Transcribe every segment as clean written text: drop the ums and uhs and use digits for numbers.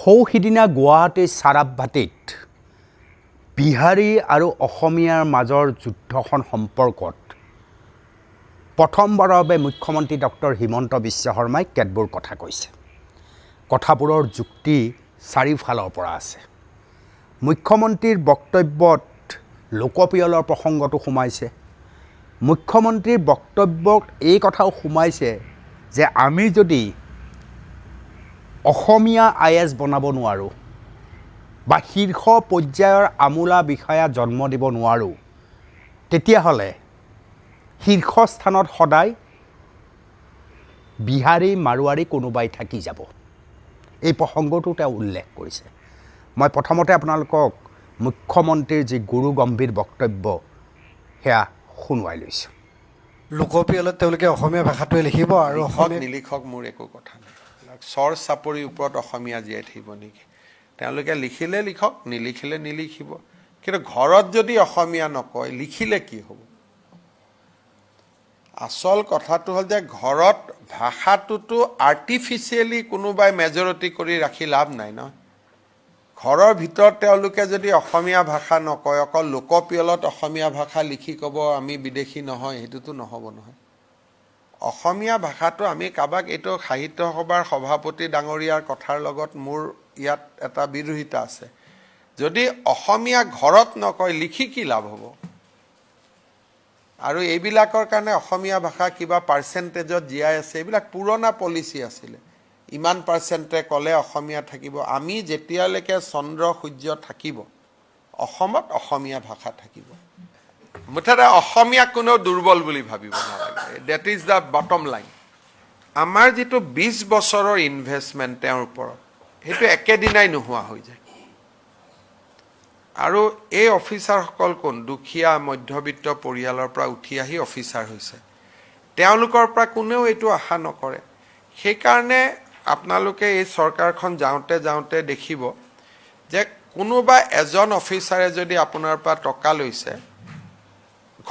সৌসিদিনা গুৱাহাটীৰ চাৰাপভাটিত বিহাৰী আৰু অসমীয়াৰ মাজৰ যুদ্ধখন সম্পৰ্কত প্ৰথমবাৰৰ বাবে মুখ্যমন্ত্ৰী ডক্টৰ হিমন্ত বিশ্ব শৰ্মাই কেতবোৰ কথা কৈছে। কথাবোৰৰ যুক্তি চাৰিওফালৰ পৰা আছে। মুখ্যমন্ত্ৰীৰ বক্তব্যত লোকপিয়লৰ প্ৰসংগটো সোমাইছে। মুখ্যমন্ত্ৰীৰ বক্তব্যত এই কথাও সোমাইছে যে আমি যদি অসমীয়া IAS বনাব নোৱাৰোঁ বা শীৰ্ষ পৰ্যায়ৰ আমোলা বিষয়া জন্ম দিব নোৱাৰোঁ, তেতিয়াহ'লে শীৰ্ষ স্থানত সদায় বিহাৰী মাৰোৱাৰী কোনোবাই থাকি যাব। এই প্ৰসংগটো তেওঁ উল্লেখ কৰিছে। মই প্ৰথমতে আপোনালোকক মুখ্যমন্ত্ৰীৰ যি গুৰু গম্ভীৰ বক্তব্য সেয়া শুনুৱাই লৈছোঁ। লোকপিয়লত তেওঁলোকে অসমীয়া ভাষাটোৱে লিখিব আৰু অসমীয়া নিলিখক, মোৰ একো কথা নাই। চৰ চাপৰিৰ ওপৰত অসমীয়া জীয়াই থাকিব নেকি? তেওঁলোকে লিখিলে লিখক, নিলিখিলে নিলিখিব। কিন্তু ঘৰত যদি অসমীয়া নকয়, লিখিলে কি হ'ব? আচল কথাটো হ'ল যে ঘৰত ভাষাটোতো আৰ্টিফিচিয়েলি কোনোবাই মেজৰিটি কৰি ৰাখি লাভ নাই নহয়। ঘৰৰ ভিতৰত তেওঁলোকে যদি অসমীয়া ভাষা নকয়, অকল লোকপিয়লত অসমীয়া ভাষা লিখি ক'ব আমি বিদেশী নহয়, সেইটোতো নহ'ব নহয়। অসমীয়া ভাষাটো আমি কাৰোবাক, এইটো সাহিত্য সভাৰ সভাপতি ডাঙৰীয়াৰ কথাৰ লগত মোৰ ইয়াত এটা বিৰোধিতা আছে। যদি অসমীয়া ঘৰত নকয়, লিখি কি লাভ হ'ব? আৰু এইবিলাকৰ কাৰণে অসমীয়া ভাষা কিবা পাৰ্চেণ্টেজত জীয়াই আছে, এইবিলাক পুৰণা পলিচি আছিলে। ইমান পাৰ্চেণ্টে ক'লে অসমীয়া থাকিব। আমি যেতিয়ালৈকে চন্দ্ৰ সূৰ্য থাকিব, অসমত অসমীয়া ভাষা থাকিব। মুঠতে অসমীয়া কোনেও দুৰ্বল বুলি ভাবিব নালাগে। That is the bottom line. আমাৰ যিটো 20 বছৰৰ ইনভেষ্টমেণ্ট তেওঁৰ ওপৰত, সেইটো একেদিনাই নোহোৱা হৈ যায়। আৰু এই অফিচাৰসকল কোন? দুখীয়া মধ্যবিত্ত পৰিয়ালৰ পৰা উঠি আহি অফিচাৰ হৈছে। তেওঁলোকৰ পৰা কোনেও এইটো আশা নকৰে। সেইকাৰণে আপোনালোকে এই চৰকাৰখন যাওঁতে যাওঁতে দেখিব যে কোনোবা এজন অফিচাৰে যদি আপোনাৰ পৰা টকা লৈছে,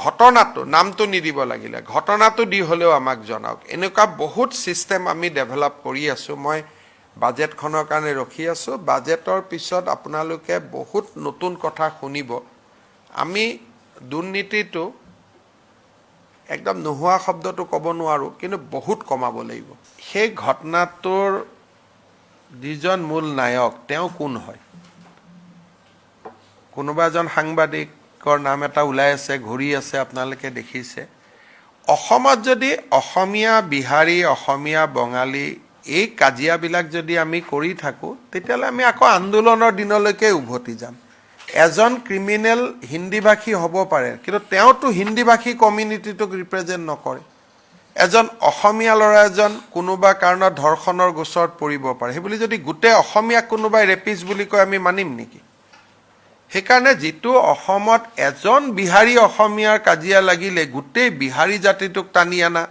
ঘটনাটো, নামটো নিদিব লাগিলে, ঘটনাটো দি হ'লেও আমাক জনাওক। এনেকুৱা বহুত ছিষ্টেম আমি ডেভেলপ কৰি আছোঁ। মই বাজেটখনৰ কাৰণে ৰখি আছোঁ। বাজেটৰ পিছত আপোনালোকে বহুত নতুন কথা শুনিব। আমি দুৰ্নীতিটো একদম নোহোৱা শব্দটো ক'ব নোৱাৰোঁ, কিন্তু বহুত কমাব লাগিব। সেই ঘটনাটোৰ যিজন মূল নায়ক, তেওঁ কোন হয়? কোনোবা এজন সাংবাদিকৰ নাম এটা ওলাই আছে, ঘূৰি আছে, আপোনালোকে দেখিছে। অসমত যদি অসমীয়া বিহাৰী, অসমীয়া বঙালী এই কাজিয়াবিলাক যদি আমি কৰি থাকোঁ, তেতিয়াহ'লে আমি আকৌ আন্দোলনৰ দিনলৈকে উভতি যাম। এজন ক্ৰিমিনেল হিন্দীভাষী হ'ব পাৰে, কিন্তু তেওঁতো হিন্দীভাষী কমিউনিটিটোক ৰিপ্ৰেজেণ্ট নকৰে। এজন অসমীয়া ল'ৰা এজন কোনোবা কাৰণত ধৰ্ষণৰ গোচৰত পৰিব পাৰে। সেইবুলি যদি গোটেই অসমীয়াক কোনোবাই ৰেপিষ্ট বুলি কয়, আমি মানিম নেকি? সেইকাৰণে যিটো অসমত এজন বিহাৰী অসমীয়াৰ কাজিয়া লাগিলে গোটেই বিহাৰী জাতিটোক টানি আনা,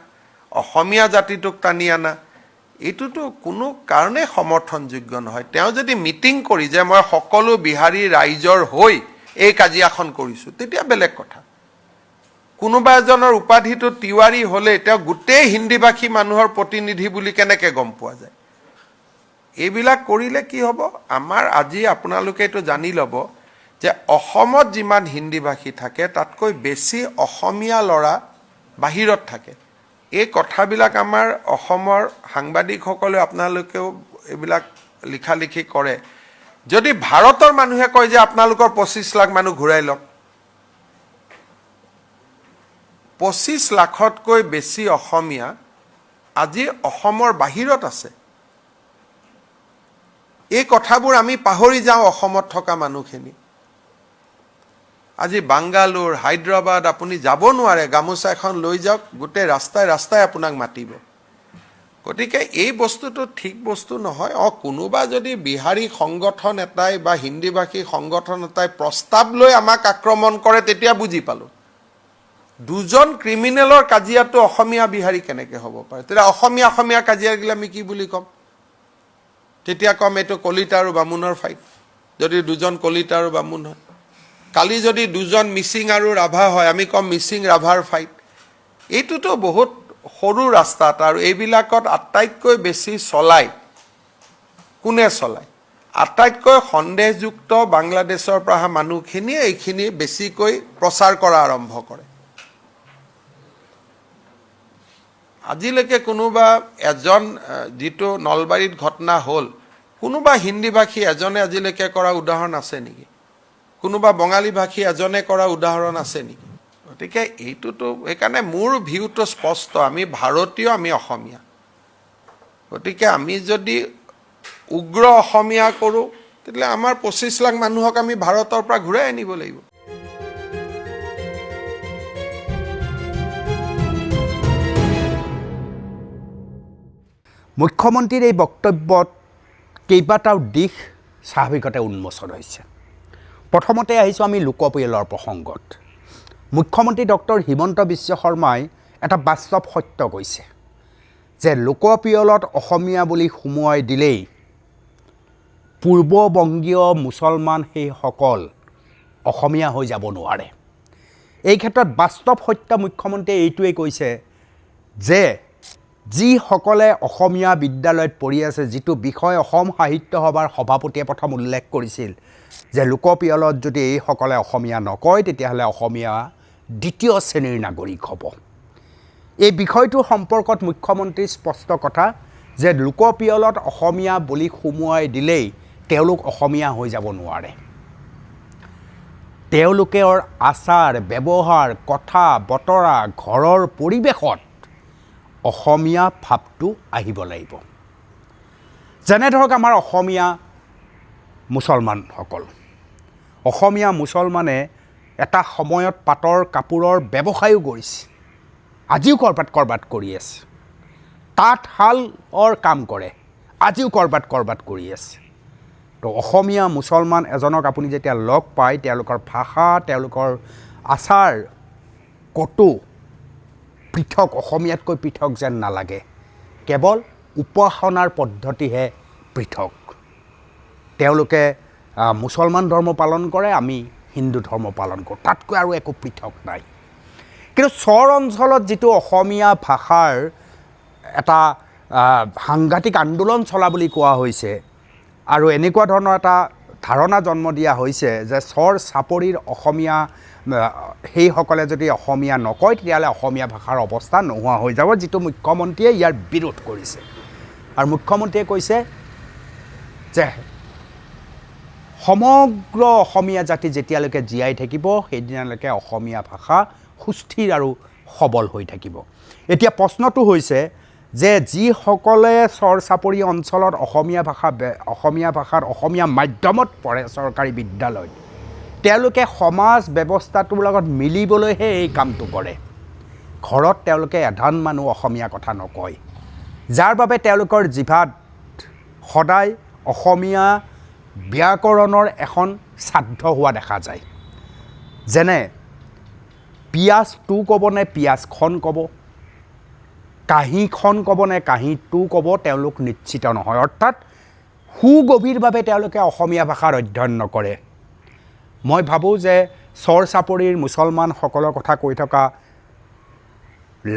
অসমীয়া জাতিটোক টানি আনা, এইটোতো কোনো কাৰণেই সমৰ্থনযোগ্য নহয়। তেওঁ যদি মিটিং কৰি যে মই সকলো বিহাৰী ৰাইজৰ হৈ এই কাজিয়াখন কৰিছোঁ, তেতিয়া বেলেগ কথা। কোনোবা এজনৰ উপাধিটো তিৱাৰী হ'লে তেওঁ গোটেই হিন্দীভাষী মানুহৰ প্ৰতিনিধি বুলি কেনেকৈ গম পোৱা যায়? এইবিলাক কৰিলে কি হ'ব? আমাৰ আজি আপোনালোকে এইটো জানি ল'ব যে অসমত যিমান হিন্দীভাষী থাকে, তাতকৈ বেছি অসমীয়া ল'ৰা বাহিৰত থাকে। এই কথাবিলাক আমাৰ অসমৰ সাংবাদিকসকলে, আপোনালোকেও এইবিলাক লিখালিখি কৰে। যদি ভাৰতৰ মানুহে কয় যে আপোনালোকৰ 25 লাখ মানুহ ঘূৰাই লওক, 25 লাখতকৈ বেছি অসমীয়া আজি অসমৰ বাহিৰত আছে। এই কথাবোৰ আমি পাহৰি যাওঁ অসমত থকা মানুহখিনি। আজি বাংগালোৰ, হায়দৰাবাদ আপুনি যাব নোৱাৰে, গামোচা এখন লৈ যাওক, গোটেই ৰাস্তাই ৰাস্তাই আপোনাক মাতিব। গতিকে এই বস্তুটো ঠিক বস্তু নহয়। কোনোবা যদি বিহাৰী সংগঠন এটাই বা হিন্দীভাষী সংগঠন এটাই প্ৰস্তাৱ লৈ আমাক আক্ৰমণ কৰে, তেতিয়া বুজি পালোঁ। দুজন ক্ৰিমিনেলৰ কাজিয়াটো অসমীয়া বিহাৰী কেনেকৈ হ'ব পাৰে? তেতিয়া অসমীয়া কাজিয়া লাগিলে আমি কি বুলি ক'ম? তেতিয়া ক'ম এইটো কলিতা আৰু বামুণৰ ফাইট, যদি দুজন কলিতা আৰু বামুণ হয়। কালি যদি দুজন মিচিং আৰু ৰাভা হয়, আমি ক'ম মিচিং ৰাভাৰ ফাইট। এইটোতো বহুত সৰু ৰাস্তাত, আৰু এইবিলাকত আটাইতকৈ বেছি চলায় কোনে চলায়? আটাইতকৈ সন্দেহযুক্ত বাংলাদেশৰ পৰা অহা মানুহখিনিয়ে এইখিনি বেছিকৈ প্ৰচাৰ কৰা আৰম্ভ কৰে। আজিলৈকে কোনোবা এজন যিটো নলবাৰীত ঘটনা হ'ল, কোনোবা হিন্দী ভাষী এজনে আজিলৈকে কৰা উদাহৰণ আছে নেকি? কোনোবা বঙালী ভাষী এজনে কৰা উদাহৰণ আছে নেকি? গতিকে এইটোতো সেইকাৰণে মোৰ ভিউটো স্পষ্ট, আমি ভাৰতীয়, আমি অসমীয়া। গতিকে আমি যদি উগ্ৰ অসমীয়া কৰোঁ, তেতিয়াহ'লে আমাৰ 25 লাখ মানুহক আমি ভাৰতৰ পৰা ঘূৰাই আনিব লাগিব। মুখ্যমন্ত্ৰীৰ এই বক্তব্যত কেইবাটাও দিশ স্বাভাৱিকতে উন্মোচন হৈছে। প্ৰথমতে আহিছোঁ আমি লোকপিয়লৰ প্ৰসংগত। মুখ্যমন্ত্ৰী ডক্টৰ হিমন্ত বিশ্ব শৰ্মাই এটা বাস্তৱ সত্য কৈছে যে লোকপিয়লত অসমীয়া বুলি সুমুৱাই দিলেই পূৰ্ববংগীয় মুছলমান সেইসকল অসমীয়া হৈ যাব নোৱাৰে। এই ক্ষেত্ৰত বাস্তৱ সত্য মুখ্যমন্ত্ৰীয়ে এইটোৱেই কৈছে যে যিসকলে অসমীয়া বিদ্যালয়ত পঢ়ি আছে, যিটো বিষয় অসম সাহিত্য সভাৰ সভাপতিয়ে প্ৰথম উল্লেখ কৰিছিল যে লোকপিয়লত যদি এইসকলে অসমীয়া নকয়, তেতিয়াহ'লে অসমীয়া দ্বিতীয় শ্ৰেণীৰ নাগৰিক হ'ব। এই বিষয়টোৰ সম্পৰ্কত মুখ্যমন্ত্ৰীৰ স্পষ্ট কথা যে লোকপিয়লত অসমীয়া বুলি সুমুৱাই দিলেই তেওঁলোক অসমীয়া হৈ যাব নোৱাৰে। তেওঁলোকৰ আচাৰ ব্যৱহাৰ, কথা বতৰা, ঘৰৰ পৰিৱেশত অসমীয়া ভাৱটো আহিব লাগিব। যেনে ধৰক আমাৰ অসমীয়া মুছলমানসকল, অসমীয়া মুছলমানে এটা সময়ত পাটৰ কাপোৰৰ ব্যৱসায়ো কৰিছে, আজিও ক'ৰবাত কৰি আছে। তাঁতশালৰ কাম কৰে, আজিও ক'ৰবাত কৰি আছে। তো অসমীয়া মুছলমান এজনক আপুনি যেতিয়া লগ পায়, তেওঁলোকৰ ভাষা, তেওঁলোকৰ আচাৰ কতো পৃথক, অসমীয়াতকৈ পৃথক যেন নালাগে। কেৱল উপাসনাৰ পদ্ধতিহে পৃথক। তেওঁলোকে মুছলমান ধৰ্ম পালন কৰে, আমি হিন্দু ধৰ্ম পালন কৰোঁ, তাতকৈ আৰু একো পৃথক নাই। কিন্তু চৰ অঞ্চলত যিটো অসমীয়া ভাষাৰ এটা সাংঘাতিক আন্দোলন চলা বুলি কোৱা হৈছে আৰু এনেকুৱা ধৰণৰ এটা ধাৰণা জন্ম দিয়া হৈছে যে চৰ চাপৰিৰ অসমীয়া সেইসকলে যদি অসমীয়া নকয়, তেতিয়াহ'লে অসমীয়া ভাষাৰ অৱস্থা নোহোৱা হৈ যাব, যিটো মুখ্যমন্ত্ৰীয়ে ইয়াৰ বিৰোধ কৰিছে। আৰু মুখ্যমন্ত্ৰীয়ে কৈছে যে সমগ্ৰ অসমীয়া জাতি যেতিয়ালৈকে জীয়াই থাকিব, সেইদিনালৈকে অসমীয়া ভাষা সুস্থিৰ আৰু সবল হৈ থাকিব। এতিয়া প্ৰশ্নটো হৈছে যে যিসকলে চৰ চাপৰি অঞ্চলত অসমীয়া ভাষাত অসমীয়া মাধ্যমত পঢ়ে চৰকাৰী বিদ্যালয়ত, তেওঁলোকে সমাজ ব্যৱস্থাটোৰ লগত মিলিবলৈহে এই কামটো কৰে। ঘৰত তেওঁলোকে এধান মানুহ অসমীয়া কথা নকয়, যাৰ বাবে তেওঁলোকৰ জিভাত সদায় অসমীয়া ব্যাকৰণৰ এখন শ্ৰাদ্ধ হোৱা দেখা যায়। যেনে পিঁয়াজটো ক'বনে পিঁয়াজখন ক'ব, কাঁহীখন ক'বনে কাঁহীটো ক'ব, তেওঁলোক নিশ্চিত নহয়। অৰ্থাৎ সুগভীৰভাৱে তেওঁলোকে অসমীয়া ভাষাৰ অধ্যয়ন নকৰে। মই ভাবোঁ যে চৰ চাপৰিৰ মুছলমানসকলৰ কথা কৈ থকা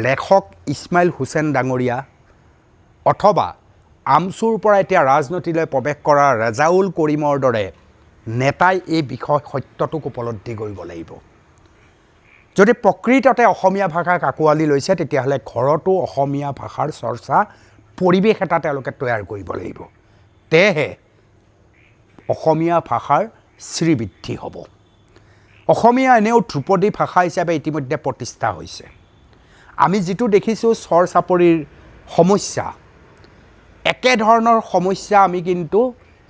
লেখক ইছমাইল হুছেইন ডাঙৰীয়া অথবা আমচুৰ পৰা এতিয়া ৰাজনীতিলৈ প্ৰৱেশ কৰা ৰেজাউল কৰিমৰ দৰে নেতাই এই বিষয় সত্যটোক উপলব্ধি কৰিব লাগিব। যদি প্ৰকৃততে অসমীয়া ভাষাক আঁকোৱালি লৈছে, তেতিয়াহ'লে ঘৰতো অসমীয়া ভাষাৰ চৰ্চা পৰিৱেশ এটা তেওঁলোকে তৈয়াৰ কৰিব লাগিব। তেহে অসমীয়া ভাষাৰ শ্ৰীবৃদ্ধি হ'ব। অসমীয়া এনেও ধ্ৰুপদী ভাষা হিচাপে ইতিমধ্যে প্ৰতিষ্ঠা হৈছে। আমি যিটো দেখিছোঁ চৰ চাপৰিৰ সমস্যা, একেধৰণৰ সমস্যা আমি কিন্তু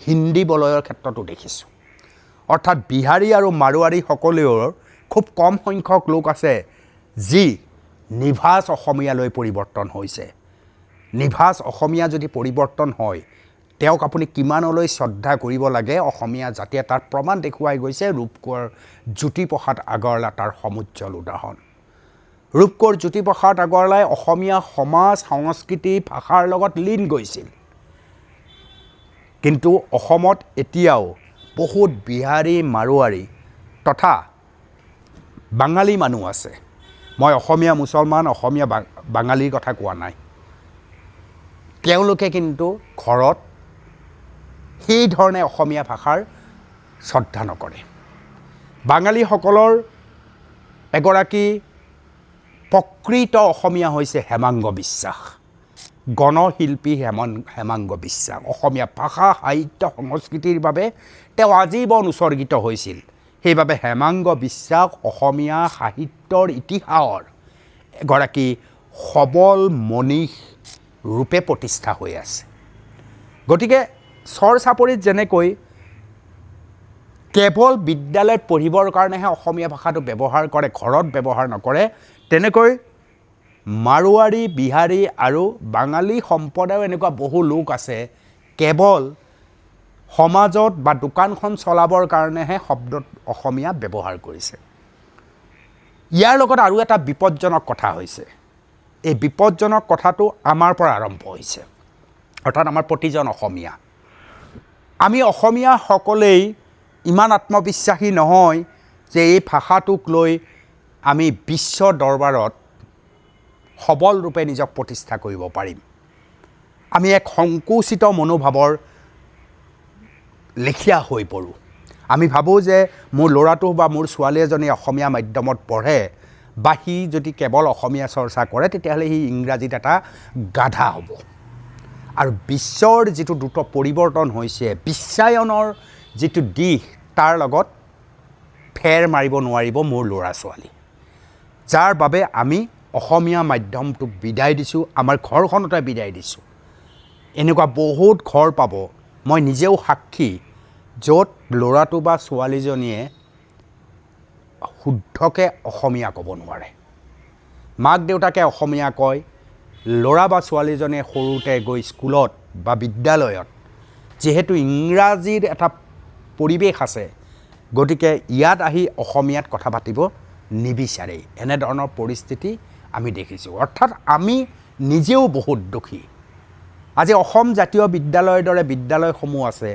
হিন্দী বলয়ৰ ক্ষেত্ৰতো দেখিছোঁ। অৰ্থাৎ বিহাৰী আৰু মাৰোৱাৰীসকলেও খুব কম সংখ্যক লোক আছে যি নিভাঁজ অসমীয়ালৈ পৰিৱৰ্তন হৈছে। নিভাঁজ অসমীয়া যদি পৰিৱৰ্তন হয়, তেওঁক আপুনি কিমানলৈ শ্ৰদ্ধা কৰিব লাগে, অসমীয়া জাতিয়ে তাৰ প্ৰমাণ দেখুৱাই গৈছে। ৰূপকোঁৱৰ জ্যোতিপ্ৰসাদ আগৰৱালা তাৰ সমুজ্জ্বল উদাহৰণ। ৰূপকোঁৱৰ জ্যোতিপ্ৰসাদ আগৰৱালাই অসমীয়া সমাজ সংস্কৃতি ভাষাৰ লগত লীন গৈছিল। কিন্তু অসমত এতিয়াও বহুত বিহাৰী মাৰোৱাৰী তথা বাঙালী মানুহ আছে। মই অসমীয়া মুছলমান, অসমীয়া বাঙালীৰ কথা কোৱা নাই। তেওঁলোকে কিন্তু ঘৰত সেই ধৰণে অসমীয়া ভাষাৰ শ্ৰদ্ধা নকৰে। বাঙালীসকলৰ এগৰাকী প্ৰকৃত অসমীয়া হৈছে হেমাংগ বিশ্বাস, গণশিল্পী হেমাংগ বিশ্বাস। অসমীয়া ভাষা সাহিত্য সংস্কৃতিৰ বাবে তেওঁ আজীৱন উৎসৰ্গিত হৈছিল। সেইবাবে হেমাংগ বিশ্বাস অসমীয়া সাহিত্যৰ ইতিহাসৰ এগৰাকী সবল মনীষ ৰূপে প্ৰতিষ্ঠা হৈ আছে। গতিকে চৰ চাপৰিত যেনেকৈ কেৱল বিদ্যালয়ত পঢ়িবৰ কাৰণেহে অসমীয়া ভাষাটো ব্যৱহাৰ কৰে, ঘৰত ব্যৱহাৰ নকৰে, তেনেকৈ মাৰোৱাৰী, বিহাৰী আৰু বাঙালী সম্প্ৰদায়ৰ এনেকুৱা বহু লোক আছে কেৱল সমাজত বা দোকানখন চলাবৰ কাৰণেহে শব্দত অসমীয়া ব্যৱহাৰ কৰিছে। ইয়াৰ লগত আৰু এটা বিপদজনক কথা হৈছে। এই বিপদজনক কথাটো আমাৰ পৰা আৰম্ভ হৈছে, অৰ্থাৎ আমাৰ প্ৰতিজন অসমীয়া। আমি অসমীয়াসকলেই ইমান আত্মবিশ্বাসী নহয় যে এই ভাষাটোক লৈ আমি বিশ্ব দৰবাৰত সবল ৰূপে নিজক প্ৰতিষ্ঠা কৰিব পাৰিম। আমি এক সংকুচিত মনোভাৱৰ লেখীয়া হৈ পৰোঁ। আমি ভাবোঁ যে মোৰ ল'ৰাটো বা মোৰ ছোৱালী এজনী অসমীয়া মাধ্যমত পঢ়ে বা সি যদি কেৱল অসমীয়া চৰ্চা কৰে তেতিয়াহ'লে সি ইংৰাজীত এটা গাধা হ'ব। আৰু বিশ্বৰ যিটো দ্ৰুত পৰিৱৰ্তন হৈছে, বিশ্বায়নৰ যিটো দিশ, তাৰ লগত ফেৰ মাৰিব নোৱাৰিব মোৰ ল'ৰা ছোৱালী। যাৰ বাবে আমি অসমীয়া মাধ্যমটোক বিদায় দিছোঁ, আমাৰ ঘৰখনতে বিদায় দিছোঁ। এনেকুৱা বহুত ঘৰ পাব, মই নিজেও সাক্ষী, য'ত ল'ৰাটো বা ছোৱালীজনীয়ে শুদ্ধকৈ অসমীয়া ক'ব নোৱাৰে। মাক দেউতাকে অসমীয়া কয়, ল'ৰা বা ছোৱালীজনীয়ে সৰুতে গৈ স্কুলত বা বিদ্যালয়ত যিহেতু ইংৰাজীৰ এটা পৰিৱেশ আছে, গতিকে ইয়াত আহি অসমীয়াত কথা পাতিব নিবিচাৰে। এনেধৰণৰ পৰিস্থিতি আমি দেখিছোঁ। অৰ্থাৎ আমি নিজেও বহুত দুখী। আজি অসম জাতীয় বিদ্যালয়ৰ দৰে বিদ্যালয়সমূহ আছে,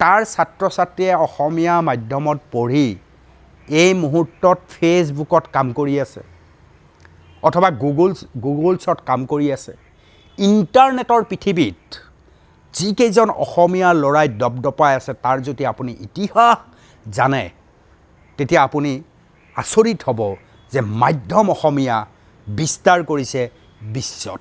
তাৰ ছাত্ৰ ছাত্ৰীয়ে অসমীয়া মাধ্যমত পঢ়ি এই মুহূৰ্তত ফেচবুকত কাম কৰি আছে অথবা গুগলছত কাম কৰি আছে। ইণ্টাৰনেটৰ পৃথিৱীত যিকেইজন অসমীয়া ল'ৰাই দপদপাই আছে, তাৰ যদি আপুনি ইতিহাস জানে তেতিয়া আপুনি আচৰিত হ'ব যে মাধ্যম অসমীয়া বিস্তাৰ কৰিছে বিশ্বত।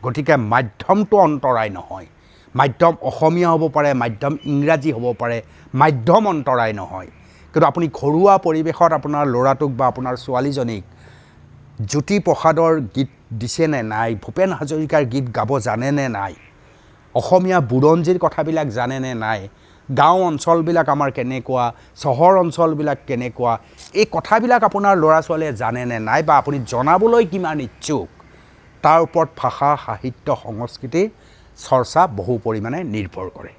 গতিকে মাধ্যমটো অন্তৰায় নহয়। মাধ্যম অসমীয়া হ'ব পাৰে, মাধ্যম ইংৰাজী হ'ব পাৰে, মাধ্যম অন্তৰায় নহয়। কিন্তু আপুনি ঘৰুৱা পৰিৱেশত আপোনাৰ ল'ৰাটোক বা আপোনাৰ ছোৱালীজনীক জ্যোতিপ্ৰসাদৰ গীত দিছেনে নাই, ভূপেন হাজৰিকাৰ গীত গাব জানেনে নাই, অসমীয়া বুৰঞ্জীৰ কথাবিলাক জানেনে নাই, গাঁও অঞ্চলবিলাক আমাৰ কেনেকুৱা, চহৰ অঞ্চলবিলাক কেনেকুৱা, এই কথাবিলাক আপোনাৰ ল'ৰা ছোৱালীয়ে জানেনে নাই বা আপুনি জনাবলৈ কিমান ইচ্ছুক, তাৰ ওপৰত ভাষা সাহিত্য সংস্কৃতিৰ চৰ্চা বহু পৰিমাণে নিৰ্ভৰ কৰে।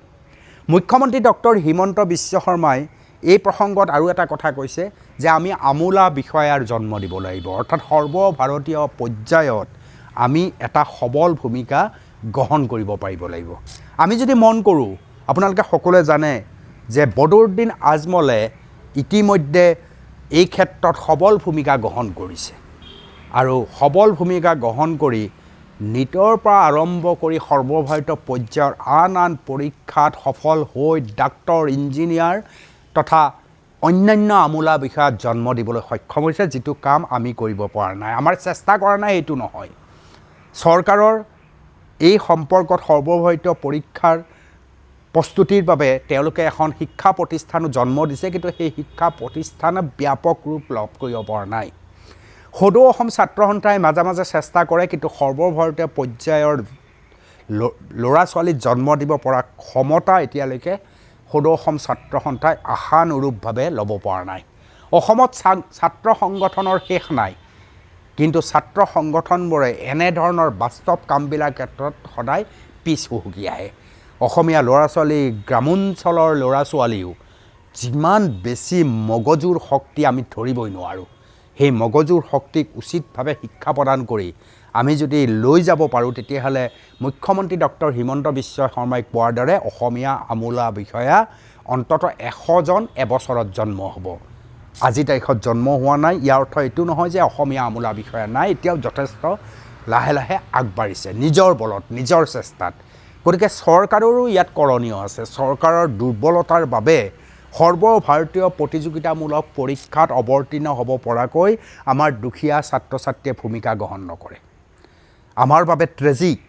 মুখ্যমন্ত্ৰী ডক্টৰ হিমন্ত বিশ্ব শৰ্মাই এই প্ৰসংগত আৰু এটা কথা কৈছে যে আমি আমোলা বিষয়াৰ জন্ম দিব লাগিব, অৰ্থাৎ সৰ্বভাৰতীয় পৰ্যায়ত আমি এটা সবল ভূমিকা গ্ৰহণ কৰিব পাৰিব লাগিব। আমি যদি মন কৰোঁ, আপোনালোকে সকলোৱে জানে যে বদৰুদ্দিন আজমলে ইতিমধ্যে এই ক্ষেত্ৰত সবল ভূমিকা গ্ৰহণ কৰিছে আৰু সবল ভূমিকা গ্ৰহণ কৰি নিটৰ পৰা আৰম্ভ কৰি সৰ্বভাৰতীয় পৰ্যায়ৰ আন আন পৰীক্ষাত সফল হৈ ডাক্তৰ, ইঞ্জিনিয়াৰ তথা অন্যান্য আমোলা বিষয়াত জন্ম দিবলৈ সক্ষম হৈছে, যিটো কাম আমি কৰিব পৰা নাই। আমাৰ চেষ্টা কৰা নাই এইটো নহয়। চৰকাৰৰ এই সম্পৰ্কত সৰ্বভাৰতীয় পৰীক্ষাৰ প্ৰস্তুতিৰ বাবে তেওঁলোকে এখন শিক্ষা প্ৰতিষ্ঠানো জন্ম দিছে, কিন্তু সেই শিক্ষা প্ৰতিষ্ঠানে ব্যাপক ৰূপ লাভ কৰিব পৰা নাই। সদৌ অসম ছাত্ৰ সন্থাই মাজে মাজে চেষ্টা কৰে, কিন্তু সৰ্বভাৰতীয় পৰ্যায়ৰ ল'ৰা ছোৱালীক জন্ম দিব পৰা ক্ষমতা এতিয়ালৈকে সদৌ অসম ছাত্ৰ সন্থাই আশানুৰূপভাৱে ল'ব পৰা নাই। অসমত ছাত্ৰ সংগঠনৰ শেষ নাই, কিন্তু ছাত্ৰ সংগঠনবোৰে এনেধৰণৰ বাস্তৱ কামবিলাকৰ ক্ষেত্ৰত সদায় পিছ হুহুকি আহে। অসমীয়া ল'ৰা ছোৱালী, গ্ৰামাঞ্চলৰ ল'ৰা ছোৱালীও যিমান বেছি মগজুৰ শক্তি আমি ধৰিবই নোৱাৰোঁ, সেই মগজুৰ শক্তিক উচিতভাৱে শিক্ষা প্ৰদান কৰি আমি যদি লৈ যাব পাৰোঁ, তেতিয়াহ'লে মুখ্যমন্ত্ৰী ডক্টৰ হিমন্ত বিশ্ব শৰ্মাই কোৱাৰ দৰে অসমীয়া আমোলা বিষয়া অন্ততঃ 100জন এবছৰত জন্ম হ'ব। আজি তাৰিখত জন্ম হোৱা নাই, ইয়াৰ অৰ্থ এইটো নহয় যে অসমীয়া আমোলা বিষয়া নাই। এতিয়াও যথেষ্ট লাহে লাহে আগবাঢ়িছে নিজৰ বলত, নিজৰ চেষ্টাত। গতিকে চৰকাৰৰো ইয়াত কৰণীয় আছে। চৰকাৰৰ দুৰ্বলতাৰ বাবে সৰ্বভাৰতীয় প্ৰতিযোগিতামূলক পৰীক্ষাত অৱতীৰ্ণ হ'ব পৰাকৈ আমাৰ দুখীয়া ছাত্ৰ ছাত্ৰীয়ে ভূমিকা গ্ৰহণ নকৰে। আমাৰ বাবে ট্ৰেজিক।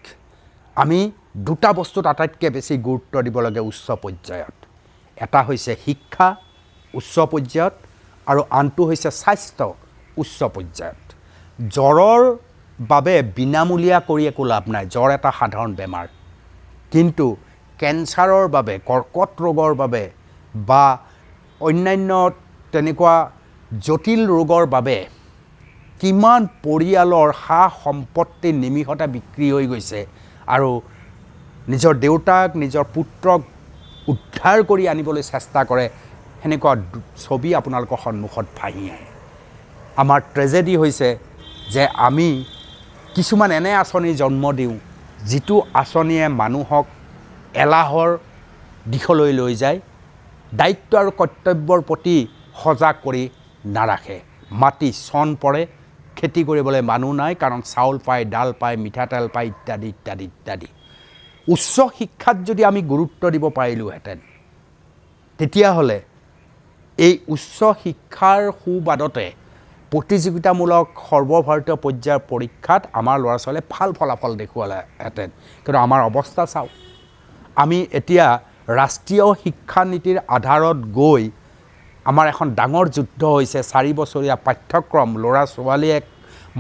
আমি দুটা বস্তুত আটাইতকৈ বেছি গুৰুত্ব দিব লাগে উচ্চ পৰ্যায়ত। এটা হৈছে শিক্ষা উচ্চ পৰ্যায়ত আৰু আনটো হৈছে স্বাস্থ্য উচ্চ পৰ্যায়ত। জ্বৰৰ বাবে বিনামূলীয়া কৰি একো লাভ নাই। জ্বৰ এটা সাধাৰণ বেমাৰ, কিন্তু কেঞ্চাৰৰ বাবে, কৰ্কট ৰোগৰ বাবে বা অন্যান্য তেনেকুৱা জটিল ৰোগৰ বাবে কিমান পৰিয়ালৰ সা সম্পত্তি নিমিষতে বিক্ৰী হৈ গৈছে আৰু নিজৰ দেউতাক নিজৰ পুত্ৰক উদ্ধাৰ কৰি আনিবলৈ চেষ্টা কৰে, সেনেকুৱা ছবি আপোনালোকৰ সন্মুখত ভাহি আহে। আমাৰ ট্ৰেজেডি হৈছে যে আমি কিছুমান এনে আঁচনি জন্ম দিওঁ যিটো আঁচনিয়ে মানুহক এলাহৰ দিশলৈ লৈ যায়, দায়িত্ব আৰু কৰ্তব্যৰ প্ৰতি সজাগ কৰি নাৰাখে। মাটি চন পৰে, খেতি কৰিবলৈ মানুহ নাই, কাৰণ চাউল পায়, ডাল পায়, মিঠাতেল পায়, ইত্যাদি ইত্যাদি ইত্যাদি। উচ্চ শিক্ষাত যদি আমি গুৰুত্ব দিব পাৰিলোহেঁতেন, তেতিয়াহ'লে এই উচ্চ শিক্ষাৰ সুবাদতে প্ৰতিযোগিতামূলক সৰ্বভাৰতীয় পৰ্যায়ৰ পৰীক্ষাত আমাৰ ল'ৰা ছোৱালীয়ে ভাল ফলাফল দেখুৱালেহেঁতেন। কিন্তু আমাৰ অৱস্থা চাওক, আমি এতিয়া ৰাষ্ট্ৰীয় শিক্ষানীতিৰ আধাৰত গৈ আমাৰ এখন ডাঙৰ যুদ্ধ হৈছে। 4 বছৰীয়া পাঠ্যক্ৰম, ল'ৰা ছোৱালীয়ে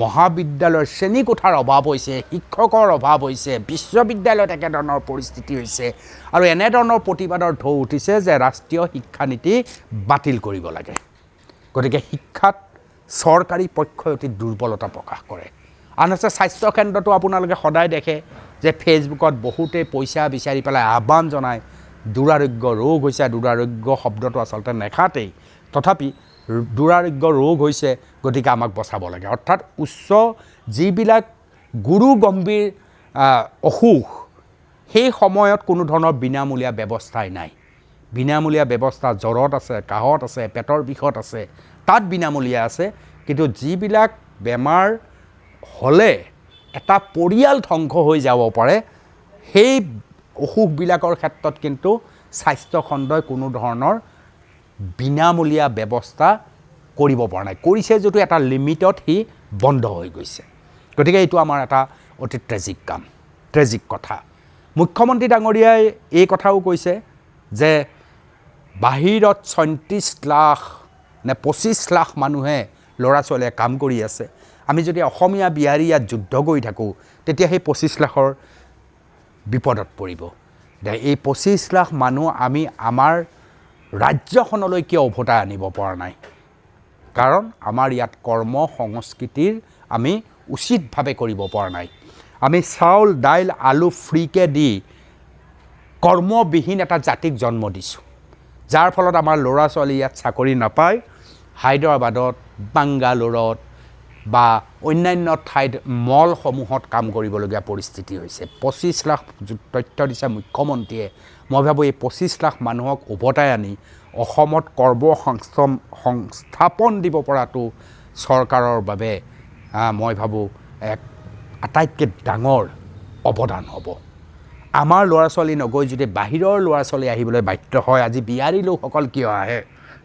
মহাবিদ্যালয়ৰ শ্ৰেণীকোঠাৰ অভাৱ হৈছে, শিক্ষকৰ অভাৱ হৈছে, বিশ্ববিদ্যালয়ত একেধৰণৰ পৰিস্থিতি হৈছে আৰু এনেধৰণৰ প্ৰতিবাদৰ ঢৌ উঠিছে যে ৰাষ্ট্ৰীয় শিক্ষানীতি বাতিল কৰিব লাগে। গতিকে শিক্ষাত চৰকাৰী পক্ষই অতি দুৰ্বলতা প্ৰকাশ কৰে। আনহাতে স্বাস্থ্যকেন্দ্ৰটো আপোনালোকে সদায় দেখে যে ফেচবুকত বহুতেই পইচা বিচাৰি পেলাই আহ্বান জনায়, দুৰাৰোগ্য ৰোগ হৈছে। দুৰাৰোগ্য শব্দটো আচলতে নেখাতেই, তথাপি দুৰাৰোগ্য ৰোগ হৈছে, গতিকে আমাক বচাব লাগে। অৰ্থাৎ উচ্চ যিবিলাক গুৰু গম্ভীৰ অসুখ, সেই সময়ত কোনো ধৰণৰ বিনামূলীয়া ব্যৱস্থাই নাই। বিনামূলীয়া ব্যৱস্থা জ্বৰত আছে, কাহত আছে, পেটৰ বিষত আছে, তাত বিনামূলীয়া আছে। কিন্তু যিবিলাক বেমাৰ হ'লে এটা পৰিয়াল ধ্বংস হৈ যাব পাৰে, সেই অসুখবিলাকৰ ক্ষেত্ৰত কিন্তু স্বাস্থ্যখণ্ডই কোনো ধৰণৰ বিনামূলীয়া ব্যৱস্থা কৰিব পৰা নাই। কৰিছে যদিও এটা লিমিটত সি বন্ধ হৈ গৈছে। গতিকে এইটো আমাৰ এটা অতি ট্ৰেজিক কাম, ট্ৰেজিক কথা। মুখ্যমন্ত্ৰী ডাঙৰীয়াই এই কথাও কৈছে যে বাহিৰত 37 লাখ নে 25 লাখ মানুহে ল'ৰা ছোৱালীয়ে কাম কৰি আছে। আমি যদি অসমীয়া বিহাৰী ইয়াত যুদ্ধ কৰি থাকোঁ, তেতিয়া সেই 25 লাখৰ বিপদত পৰিব। এই 25 লাখ মানুহ আমি আমাৰ ৰাজ্যখনলৈ কিয় উভতাই আনিব পৰা নাই? কাৰণ আমাৰ ইয়াত কৰ্ম সংস্কৃতিৰ আমি উচিতভাৱে কৰিব পৰা নাই। আমি চাউল দাইল আলু ফ্ৰীকৈ দি কৰ্মবিহীন এটা জাতিক জন্ম দিছোঁ, যাৰ ফলত আমাৰ ল'ৰা ছোৱালী ইয়াত চাকৰি নাপায়, হায়দৰাবাদত, বাংগালোৰত বা অন্যান্য ঠাইত মলসমূহত কাম কৰিবলগীয়া পৰিস্থিতি হৈছে। 25 লাখ তথ্য দিছে মুখ্যমন্ত্ৰীয়ে। মই ভাবোঁ এই 25 লাখ মানুহক উভতাই আনি অসমত সংস্থাপন দিব পৰাটো চৰকাৰৰ বাবে মই ভাবোঁ এক আটাইতকৈ ডাঙৰ অৱদান হ'ব। আমাৰ ল'ৰা ছোৱালী নগৈ যদি বাহিৰৰ ল'ৰা ছোৱালী আহিবলৈ বাধ্য হয়, আজি বিহাৰী লোকসকল কিয় আহে?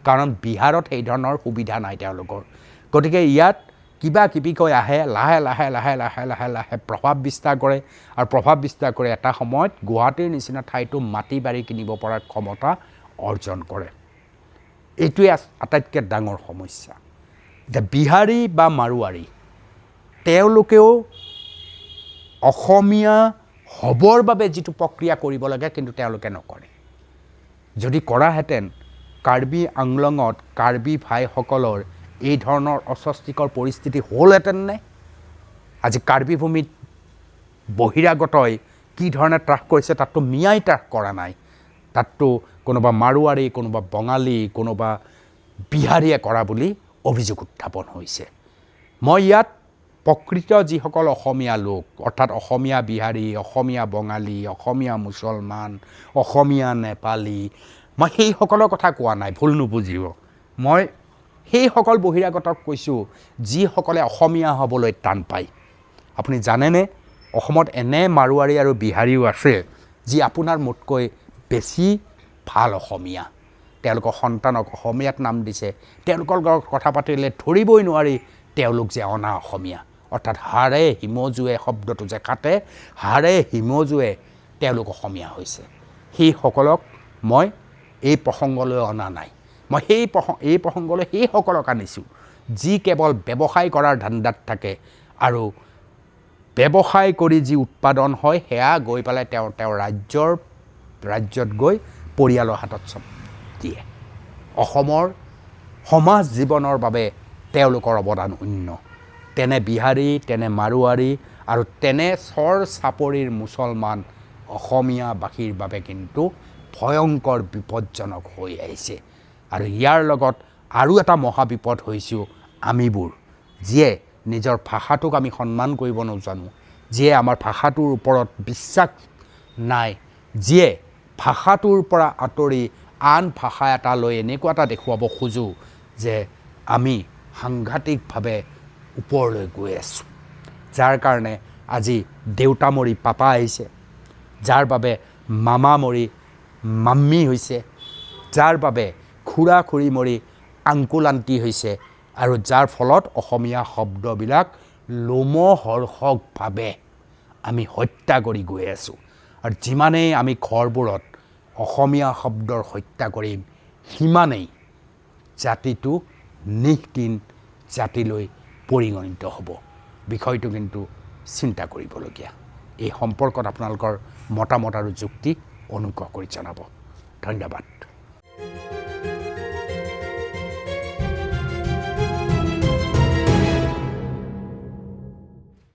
কাৰণ বিহাৰত সেই ধৰণৰ সুবিধা নাই তেওঁলোকৰ। গতিকে ইয়াত কিবা কিবি কৈ আহে, লাহে লাহে লাহে লাহে লাহে লাহে প্ৰভাৱ বিস্তাৰ কৰে আৰু প্ৰভাৱ বিস্তাৰ কৰি এটা সময়ত গুৱাহাটীৰ নিচিনা ঠাইতো মাটি বাৰী কিনিব পৰাৰ ক্ষমতা অৰ্জন কৰে। এইটোৱে আটাইতকৈ ডাঙৰ সমস্যা। এতিয়া বিহাৰী বা মাৰোৱাৰী তেওঁলোকেও অসমীয়া হ'বৰ বাবে যিটো প্ৰক্ৰিয়া কৰিব লাগে, কিন্তু তেওঁলোকে নকৰে। যদি কৰাহেঁতেন কাৰ্বি আংলঙত কাৰ্বি ভাইসকলৰ এই ধৰণৰ অস্বস্তিকৰ পৰিস্থিতি হ'লহেঁতেন নে? আজি কাৰ্বি ভূমিত বহিৰাগতই কি ধৰণে ত্ৰাস কৰিছে, তাততো মিয়াই ত্ৰাস কৰা নাই। তাততো কোনোবা মাৰোৱাৰী, কোনোবা বঙালী, কোনোবা বিহাৰীয়ে কৰা বুলি অভিযোগ উত্থাপন হৈছে। মই ইয়াত প্ৰকৃত যিসকল অসমীয়া লোক, অৰ্থাৎ অসমীয়া বিহাৰী, অসমীয়া বঙালী, অসমীয়া মুছলমান, অসমীয়া নেপালী, মই সেইসকলৰ কথা কোৱা নাই, ভুল নুবুজিব। মই সেইসকল বহিৰাগতক কৈছোঁ যিসকলে অসমীয়া হ'বলৈ টান পায়। আপুনি জানেনে অসমত এনে মাৰোৱাৰী আৰু বিহাৰীও আছে যি আপোনাৰ মোতকৈ বেছি ভাল অসমীয়া, তেওঁলোকৰ সন্তানক অসমীয়াত নাম দিছে, তেওঁলোকৰ লগত কথা পাতিলে ধৰিবই নোৱাৰি তেওঁলোক যে অনা অসমীয়া, অৰ্থাৎ হাড়ে হিমজুৱে শব্দটো যে কাটে, হাড়ে হিমজুৱে তেওঁলোক অসমীয়া হৈছে। সেইসকলক মই এই প্ৰসংগলৈ অনা নাই। মই এই প্ৰসংগলৈ সেইসকলক আনিছোঁ যি কেৱল ব্যৱসায় কৰাৰ ধান্দাত থাকে আৰু ব্যৱসায় কৰি যি উৎপাদন হয় সেয়া গৈ পেলাই তেওঁৰ ৰাজ্যত গৈ পৰিয়ালৰ হাতত চব দিয়ে। অসমৰ সমাজ জীৱনৰ বাবে তেওঁলোকৰ অৱদান শূন্য। তেনে বিহাৰী, তেনে মাৰোৱাৰী আৰু তেনে চৰ চাপৰিৰ মুছলমান অসমীয়াবাসীৰ বাবে কিন্তু ভয়ংকৰ বিপদজনক হৈ আহিছে। আৰু ইয়াৰ লগত আৰু এটা মহাবিপদ হৈছোঁ আমিবোৰ, যিয়ে নিজৰ ভাষাটোক আমি সন্মান কৰিব নাজানো, যিয়ে আমাৰ ভাষাটোৰ ওপৰত বিশ্বাস নাই, যিয়ে ভাষাটোৰ পৰা আঁতৰি আন ভাষা এটা লৈ এনেকুৱা এটা দেখুৱাব খোজোঁ যে আমি সাংঘাতিকভাৱে ওপৰলৈ গৈ আছোঁ। যাৰ কাৰণে আজি দেউতা মৰি পাপা আহিছে, যাৰ বাবে মামা মৰি মাম্মী হৈছে, যাৰ বাবে খুৰা খুৰী মৰি আংকুল আণ্টি হৈছে, আৰু যাৰ ফলত অসমীয়া শব্দবিলাক লোমহৰ্ষকভাৱে আমি হত্যা কৰি গৈ আছোঁ। আৰু যিমানেই আমি ঘৰবোৰত অসমীয়া শব্দৰ হত্যা কৰিম, সিমানেই জাতিটো নিঃদিন জাতিলৈ পৰিগণিত হ'ব। বিষয়টো কিন্তু চিন্তা কৰিবলগীয়া। এই সম্পৰ্কত আপোনালোকৰ মতামত আৰু যুক্তি অনুগ্ৰহ কৰি জনাব। ধন্যবাদ।